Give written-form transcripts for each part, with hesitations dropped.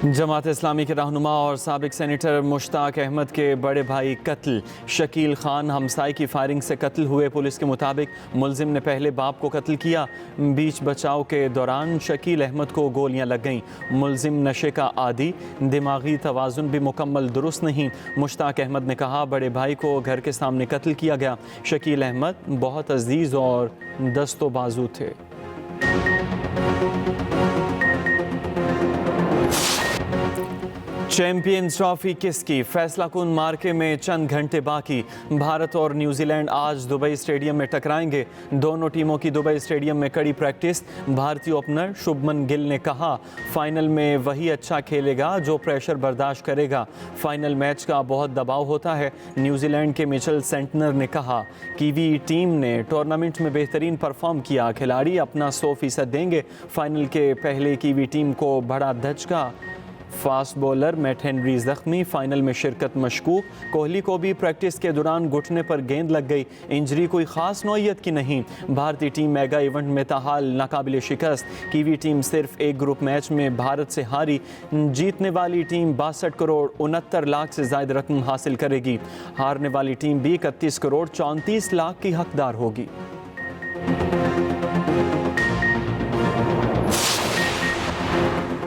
जमात इस्लामी के रहनुमा और साबिक सेनेटर मुश्ताक अहमद के बड़े भाई कत्ल। शकील खान हमसाई की फायरिंग से कत्ल हुए। पुलिस के मुताबिक मुलजिम ने पहले बाप को कत्ल किया। बीच बचाव के दौरान शकील अहमद को गोलियां लग गईं। मुलजिम नशे का आदी, दिमागी तवाज़ुन भी मुकम्मल दुरुस्त नहीं। मुश्ताक अहमद ने कहा, बड़े भाई को घर के सामने कत्ल किया गया। शकील अहमद बहुत अजीज़ और दस्तो बाजू थे। चैंपियंस ट्रॉफी किसकी? फैसला कुन मार्के में चंद घंटे बाकी। भारत और न्यूजीलैंड आज दुबई स्टेडियम में टकराएंगे। दोनों टीमों की दुबई स्टेडियम में कड़ी प्रैक्टिस। भारतीय ओपनर शुभमन गिल ने कहा, फाइनल में वही अच्छा खेलेगा जो प्रेशर बर्दाश्त करेगा। फाइनल मैच का बहुत दबाव होता है। न्यूजीलैंड के मिचेल सेंटनर ने कहा, कीवी टीम ने टूर्नामेंट में बेहतरीन परफॉर्म किया। खिलाड़ी अपना 100% देंगे। फाइनल के पहले कीवी टीम को बड़ा धचका। फास्ट बॉलर मैट हेनरी जख्मी, फाइनल में शिरकत मशकूक। कोहली को भी प्रैक्टिस के दौरान घुटने पर गेंद लग गई। इंजरी कोई ख़ास नौइयत की नहीं। भारतीय टीम मेगा इवेंट में ताहाल नाकाबिल शिकस्त। कीवी टीम सिर्फ एक ग्रुप मैच में भारत से हारी। जीतने वाली टीम 62 करोड़ 69 लाख से ज़ायद रकम हासिल करेगी। हारने वाली टीम भी 31 करोड़ 34 लाख की हकदार होगी।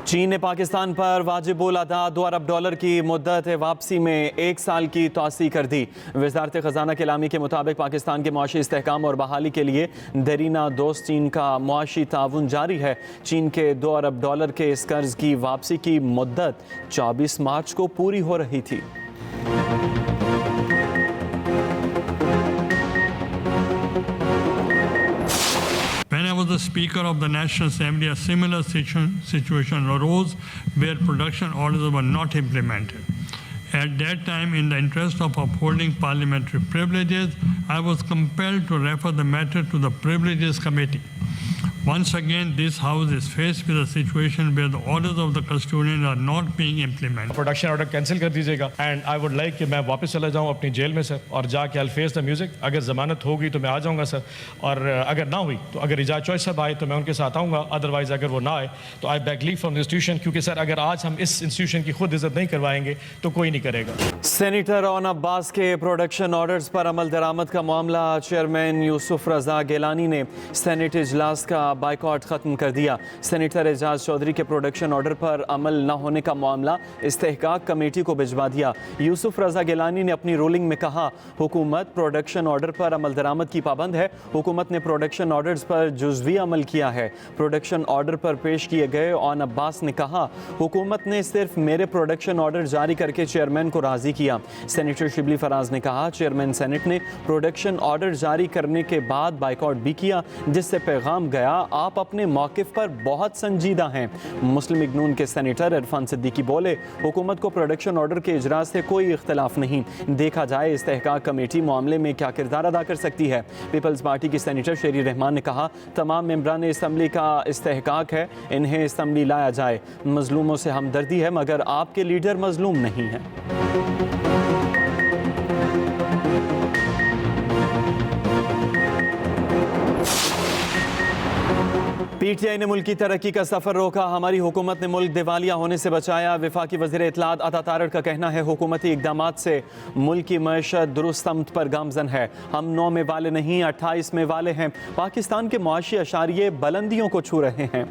चीन ने पाकिस्तान पर वाजिबुल अदा $2 अरब की मुद्दत वापसी में 1 साल की तौसी कर दी। वज़ारत ख़जाना के लामी के मुताबिक पाकिस्तान के मुआशी इस्तेहकाम और बहाली के लिए देरीना दोस्त चीन का मुआशी ताउन जारी है। चीन के $2 अरब के इस कर्ज की वापसी की मुद्दत 24 मार्च को पूरी हो रही थी। The Speaker of the National Assembly, a similar situation arose where production orders were not implemented. At that time, in the interest of upholding parliamentary privileges, I was compelled to refer the matter to the Privileges Committee. Once again, this House is faced with a situation where the orders of the custodian are not being implemented. Production order cancel कर दीजिएगा and I would like कि मैं वापस चला जाऊं अपनी jail में sir और जाके आई फेस द म्यूजिक। अगर जमानत होगी तो मैं आ जाऊंगा सर, और अगर ना हुई तो अगर इजाज़ चॉइस साहब आए तो मैं उनके साथ आऊंगा। अदरवाइज अगर वो ना आए तो I back leave from the institution, क्योंकि सर अगर आज हम इस इंस्टीट्यूशन की खुद इज्जत नहीं करवाएंगे तो कोई नहीं करेगा। सेनेटर ओन अब्बास के प्रोडक्शन ऑर्डर्स पर अमल दरामद का मामला। चेयरमैन यूसुफ रजा गिलानी ने सेनेट इजलास का बाइकआउट खत्म कर दिया। सेनेटर एजाज चौधरी के प्रोडक्शन ऑर्डर पर अमल न होने का मामला इस्तेहकाक कमेटी को भिजवा दिया। यूसुफ रजा गिलानी ने अपनी रूलिंग में कहा, हुकूमत प्रोडक्शन ऑर्डर पर अमल दरामद की पाबंद है। हुकूमत ने प्रोडक्शन ऑर्डर्स पर जुज़वी अमल किया है। प्रोडक्शन ऑर्डर पर पेश किए गए ओन अब्बास ने कहा, हुकूमत ने सिर्फ मेरे प्रोडक्शन ऑर्डर जारी करके चेयरमैन को राजी किया। सेनेटर शिबली फराज ने कहा, चेयरमैन सेनेट ने प्रोडक्शन ऑर्डर जारी करने के बाद बाइकआउट भी किया, जिससे पैगाम गया, आप अपने मौक़िफ़ पर बहुत संजीदा हैं। मुस्लिम लीग नून के सेनेटर इरफान सिद्दीकी बोले, हुकूमत को प्रोडक्शन ऑर्डर के इजरा से कोई इख्तलाफ नहीं। देखा जाए इस्तेहकाक कमेटी मामले में क्या किरदार अदा कर सकती है। पीपल्स पार्टी की सेनेटर शेरी रहमान ने कहा, तमाम मेंबरान असम्बली का इस्तेहकाक है, इन्हें असम्बली लाया जाए। मजलूमों से हमदर्दी है, मगर आपके लीडर मजलूम नहीं हैं। पीटीआई ने मुल्क की तरक्की का सफर रोका। हमारी हुकूमत ने मुल्क दिवालिया होने से बचाया। वफाकी वज़ीर इत्तलात अता तारड़ का कहना है, हुकूमती इक़दामात से मुल्क की मईशत दुरुस्त समत पर गामजन है। हम 9 में वाले नहीं 28 में वाले हैं। पाकिस्तान के मुआशी अशारिये बुलंदियों को छू रहे हैं।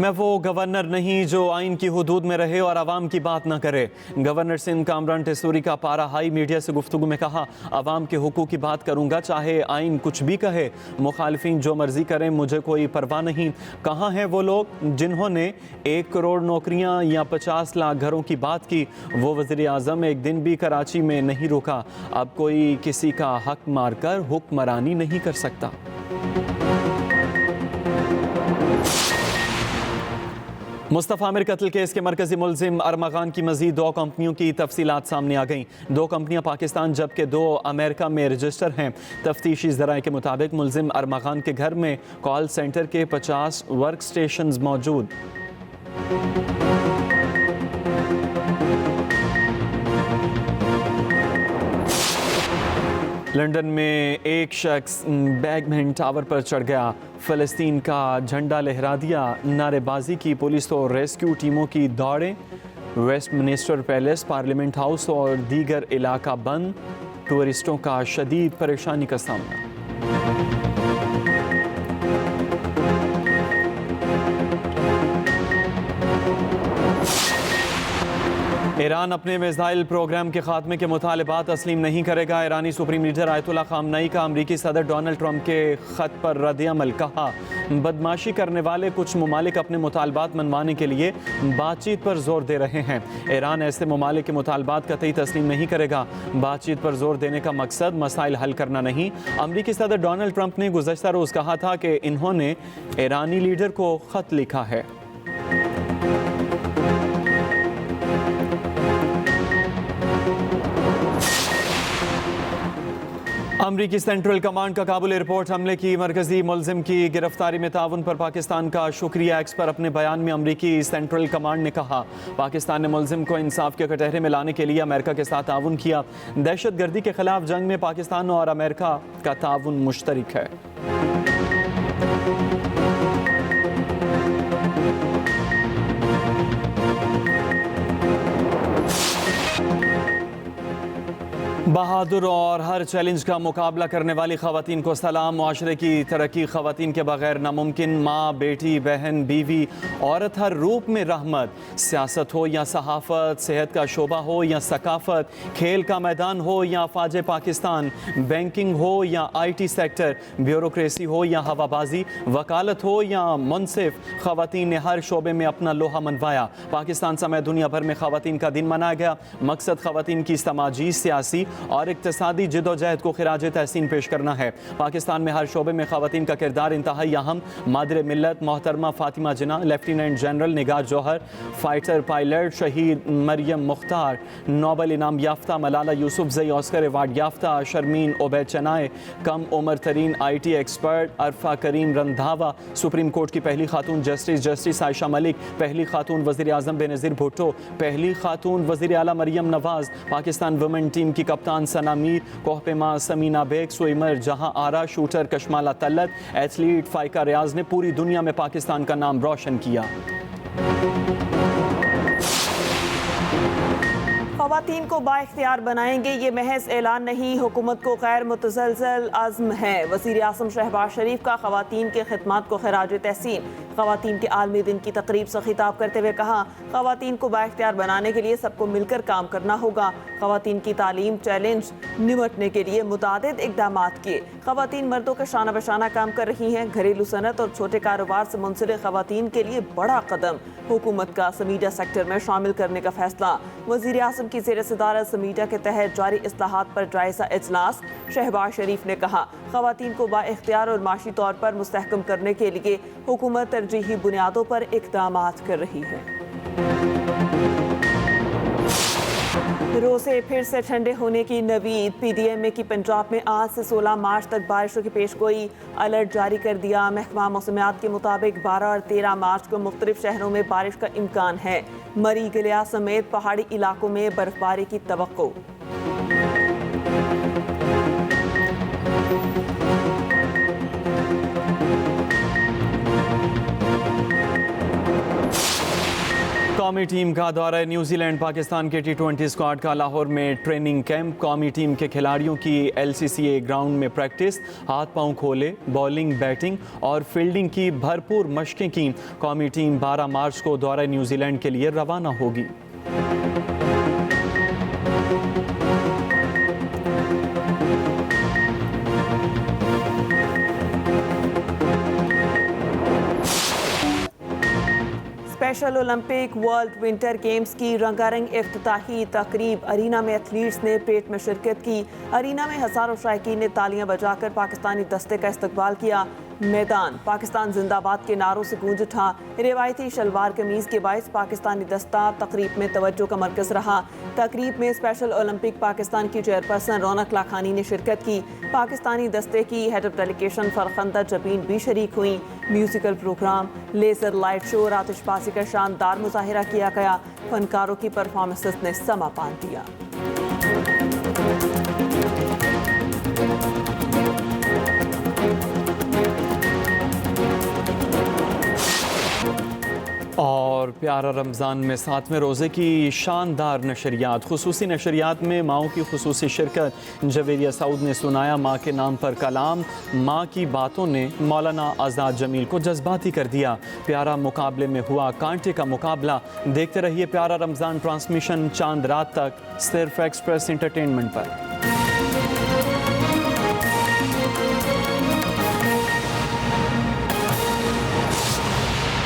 मैं वो गवर्नर नहीं जो आइन की हुदूद में रहे और आवाम की बात ना करे। गवर्नर सिंध कामरान टेसूरी का पारा हाई मीडिया से गुफ्तगू में कहा, आवाम के हुकूक की बात करूंगा, चाहे आइन कुछ भी कहे। मुखालिफिन जो मर्जी करें, मुझे कोई परवाह नहीं। कहाँ हैं वो लोग जिन्होंने 1 करोड़ नौकरियाँ या 50 लाख घरों की बात की? वो वज़ीर आज़म एक दिन भी कराची में नहीं रुका। अब कोई किसी का हक मारकर हुक्मरानी नहीं कर सकता। मुस्तफ़ा आमिर कत्ल केस के मरकजी मुलजिम अरमगान की मज़ीद 2 कंपनियों की तफसीलात सामने आ गईं। 2 कंपनियां पाकिस्तान जबकि 2 अमेरिका में रजिस्टर हैं। तफ्तीशी ज़राए के मुताबिक मुलजिम अरमगान के घर में कॉल सेंटर के 50 वर्क स्टेशन मौजूद। लंदन में एक शख्स बैगमैन टावर पर चढ़ गया, फ़लस्तीन का झंडा लहरा दिया, नारेबाजी की पुलिस तो रेस्क्यू टीमों की दौड़ें। वेस्टमिनिस्टर पैलेस, पार्लियामेंट हाउस और दीगर इलाका बंद, टूरिस्टों का शदीद परेशानी का सामना। ईरान अपने मिसाइल प्रोग्राम के खात्मे के मुतालबात तस्लीम नहीं करेगा। ईरानी सुप्रीम लीडर आयतुल्लाह ख़ामनई का अमरीकी सदर डोनाल्ड ट्रंप के ख़त पर रद्द-ए-अमल। कहा, बदमाशी करने वाले कुछ ममालिक अपने मुतालबात मनवाने के लिए बातचीत पर जोर दे रहे हैं। ईरान ऐसे ममालिक के मुतालबात कतई तस्लीम नहीं करेगा। बातचीत पर जोर देने का मकसद मसाइल हल करना नहीं। अमरीकी सदर डोनाल्ड ट्रंप ने गुज़श्ता रोज़ कहा था कि इन्होंने ईरानी लीडर को ख़त लिखा है। अमरीकी सेंट्रल कमांड का काबुल एयरपोर्ट हमले की मरकजी मुलजिम की गिरफ्तारी में ताउन पर पाकिस्तान का शुक्रिया। एक्स पर अपने बयान में अमरीकी सेंट्रल कमांड ने कहा, पाकिस्तान ने मुलजिम को इंसाफ के कटहरे में लाने के लिए अमेरिका के साथ ताउन किया। दहशत गर्दी के खिलाफ जंग में पाकिस्तान और अमेरिका का ताउन मुश्तरक है। बहादुर और हर चैलेंज का मुकाबला करने वाली ख़वातीन को सलाम। मुआशरे की तरक्की ख़वातीन के बगैर नामुमकिन। माँ, बेटी, बहन, बीवी, औरत हर रूप में रहमत। सियासत हो या सहाफ़त, सेहत का शोबा हो या सकाफ़त, खेल का मैदान हो या अफ़वाज पाकिस्तान, बैंकिंग हो या IT सेक्टर, ब्यूरोक्रेसी हो या हवाबाजी, वकालत हो या मुनसिफ, ख़वातीन ने हर शोबे में अपना लोहा मनवाया। पाकिस्तान समेत दुनिया भर में ख़वातीन का दिन मनाया गया। मकसद ख़वातीन की समाजी, सियासी और इक़्तिसादी जिदोजहद को खिराज तहसीन पेश करना है। पाकिस्तान में हर शोबे में ख़वातीन का किरदार इंतहाई अहम। मादर मिल्लत मोहतरमा फ़ातिमा जिन्ना, लेफ्टिनेंट जनरल निगार जौहर, फाइटर पायलट शहीद मरियम मुख्तार, नोबल इनाम याफ्ता मलाला यूसुफजई, ऑस्कर अवार्ड याफ्ता शर्मीन ओबैद चनाए, कम उम्र तरीन IT expert Arfa Karim Randhawa, supreme court की पहली खातून जस्टिस आयशा मलिक, पहली खातून वज़ीर आज़म बेनज़ीर भुट्टो, पहली खातून वज़ीर आला मरियम नवाज़, पाकिस्तान वुमेन टीम की कप्तान सना मीर, कोहपेमा समीना बेग, स्विमर जहां आरा, शूटर कशमाला तल्लत, एथलीट फाइका रियाज ने पूरी दुनिया में पाकिस्तान का नाम रोशन किया। ख़वातीन को बाइख्तियार बनाएंगे, ये महज ऐलान नहीं, हुकूमत को गैर मुतसलसल अज़्म है। वज़ीर आज़म शहबाज शरीफ का ख़वातीन के खिदमात को खिराज तहसीन। ख़वातीन के आलमी दिन की तकरीब से खिताब करते हुए कहा, ख़वातीन को बाइख्तियार बनाने के लिए सबको मिलकर काम करना होगा। ख़वातीन की तालीम चैलेंज निमटने के लिए मुतादिद इक़दामात किए। ख़वातीन मर्दों के शाना बशाना काम कर रही हैं। घरेलू सनत और छोटे कारोबार से मुंसलिक ख़वातीन के लिए बड़ा कदम, हुकूमत का मीडिया सेक्टर में शामिल करने का फैसला। वज़ीर आज़म की ज़ेर सदारत मीडिया के तहत जारी इस्लाहात पर जायज़ा इजलास। शहबाज शरीफ ने कहा, ख़वातीन को बाइख्तियार और माशी तौर पर मुस्तहकम करने के लिए हुकूमत तरजीही बुनियादों पर इक़दामात कर रही है। रोज़े फिर से ठंडे होने की नवीद। PDMA की पंजाब में आज से 16 मार्च तक बारिशों की पेशगोई, अलर्ट जारी कर दिया। महकमा मौसमियात के मुताबिक 12 और 13 मार्च को मुख्तलिफ शहरों में बारिश का इम्कान है। मरी गलिया समेत पहाड़ी इलाकों में बर्फबारी की तवक्को। कौमी टीम का दौरा न्यूजीलैंड। पाकिस्तान के T20 स्क्वाड का लाहौर में ट्रेनिंग कैंप। कौमी टीम के खिलाड़ियों की LCCA ग्राउंड में प्रैक्टिस। हाथ पांव खोले, बॉलिंग, बैटिंग और फील्डिंग की भरपूर मशकें की। कौमी टीम 12 मार्च को दौरा न्यूजीलैंड के लिए रवाना होगी। Special Olympic world winter games की रंगारंग इफ्तिताही तकरीब। अरीना में एथलीट्स ने परेड में शिरकत की। अरीना में हज़ारों शायकीन ने तालियां बजाकर पाकिस्तानी दस्ते का इस्तकबाल किया। मैदान पाकिस्तान जिंदाबाद के नारों से गूंज उठा। रिवायती शलवार कमीज के बायस पाकिस्तानी दस्ता तकरीब में तवज्जो का मरकज रहा। तकरीब में स्पेशल ओलंपिक पाकिस्तान की चेयरपर्सन रौनक लाखानी ने शिरकत की। पाकिस्तानी दस्ते की head of delegation Farkhanda Jabeen भी शरीक हुई। Musical programme, laser light show और आतिशबाजी का शानदार मुजाहिरा किया गया। फनकारों की परफॉर्मेंसेस ने समा बांध दिया। और प्यारा रमज़ान में 7वें रोज़े की शानदार नशरियात, खुसूसी नशरियात में माओं की खुसूसी शिरकत। जवेरिया सऊद ने सुनाया माँ के नाम पर कलाम। माँ की बातों ने मौलाना आज़ाद जमील को जज्बाती कर दिया। प्यारा मुकाबले में हुआ कांटे का मुकाबला। देखते रहिए प्यारा रमज़ान ट्रांसमिशन चांद रात तक, सिर्फ एक्सप्रेस एंटरटेनमेंट पर।